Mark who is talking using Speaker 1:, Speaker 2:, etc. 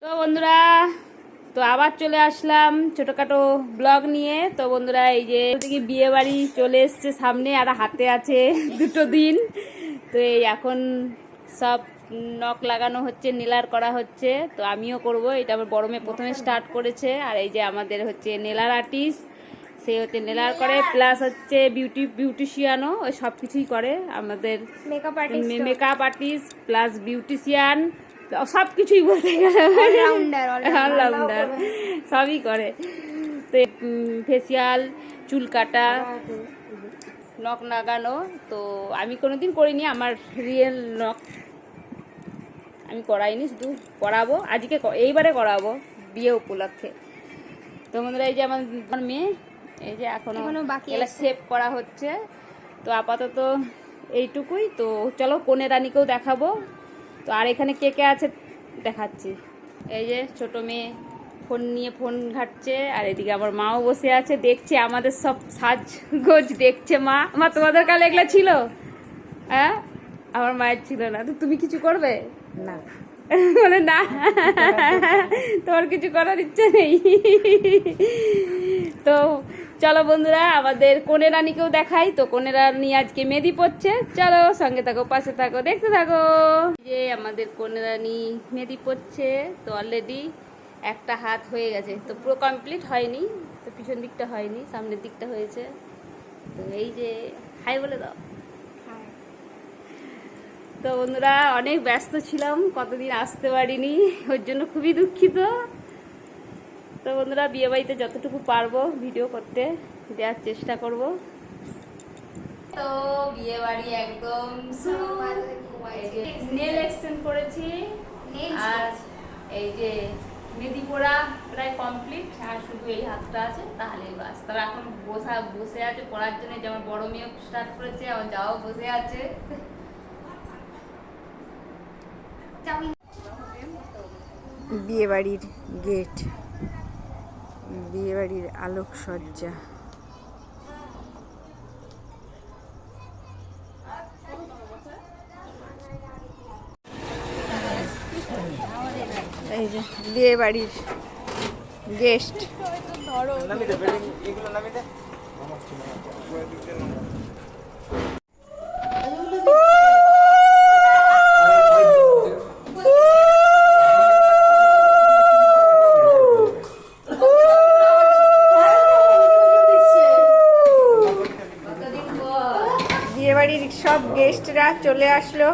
Speaker 1: তো বন্ধুরা, তো আবার চলে আসলাম ছোটখাটো ব্লগ নিয়ে। তো বন্ধুরা, এই যে বিয়ে বাড়ি চলে এসছে সামনে, আর হাতে আছে দুটো দিন। তো এই এখন সব নখ লাগানো হচ্ছে, নেলার করা হচ্ছে। তো আমিও করব, এটা আমার বড় মেয়ে প্রথমে স্টার্ট করেছে। আর এই যে আমাদের হচ্ছে নেলার আর্টিস্ট, সে হচ্ছে নেলার করে, প্লাস হচ্ছে বিউটিশিয়ানও, ওই সব কিছুই করে আমাদের। মেকআপ আর্টিস্ট প্লাস বিউটিশিয়ান, সব কিছুই বলতে গেলে অলরাউন্ডার, সবই করে। তো ফেসিয়াল, চুল কাটা, নখ লাগানো। তো আমি কোনোদিন করিনি, আমার রিয়েল নখ আমি করাইনি, শুধু করাবো আজকে, এইবারে করাবো বিয়ে উপলক্ষে। তো বন্ধুরা, এই যে আমার মেয়ে, এই যে এখনো বাকি শেপ করা হচ্ছে। তো আপাতত এইটুকুই। তো চলো কনে রানীকেও দেখাবো। তো আর এখানে কে কে আছে দেখাচ্ছি। এই যে ছোট মেয়ে ফোন নিয়ে ফোন ঘাটছে, আর এদিকে আমার মাও বসে আছে, দেখছে আমাদের সব সাজগোজ দেখছে। মা তোমাদের কালে এগুলা ছিল? হ্যাঁ, আমার মায়ের ছিল না। তো তুমি কিছু করবে না? বলে না, তোমার কিছু করার ইচ্ছে নেই। তো চলো বন্ধুরা, আমাদের কনে রানীকেও দেখাই। তো কনে রানী আজকে মেহেদি পড়ছে, চলো সঙ্গে থাকো, পাশে থাকো, দেখতে থাকো। যে আমাদের কনে রানী মেহেদি পড়ছে। তো অলরেডি একটা হাত হয়ে গেছে, তো পুরো কমপ্লিট হয়নি। তো পিছন দিকটা হয়নি, সামনের দিকটা হয়েছে। তো এই যে হাই বলে দাও। তো বন্ধুরা, অনেক ব্যস্ত ছিলাম, কতদিন আসতে পারিনি, ওর জন্য খুবই দুঃখিত। তো বন্ধুরা, বিয়ে বাড়িতে যতটুকু পারবো ভিডিও করতে দেওয়ার চেষ্টা করব। তো বিয়ে বাড়ি একদম নেল এক্সটেন্ড করেছি, আর এই যে মেহেদি পোড়া প্রায় কমপ্লিট, আর শুধু এই হাতটা আছে, তাহলেই বাস। তারা এখন বসে আছে পড়ার জন্য, যে আমার বড় মেয়েও স্টার্ট করেছে, আমার যাও বসে আছে।
Speaker 2: বিয়ে বাড়ির গেট, বিয়ে বাড়ির আলোকসজ্জা। এই যে বিয়ে বাড়ির গেস্ট। বিয়ে বাড়ির সব গেস্টরা চলে আসলো।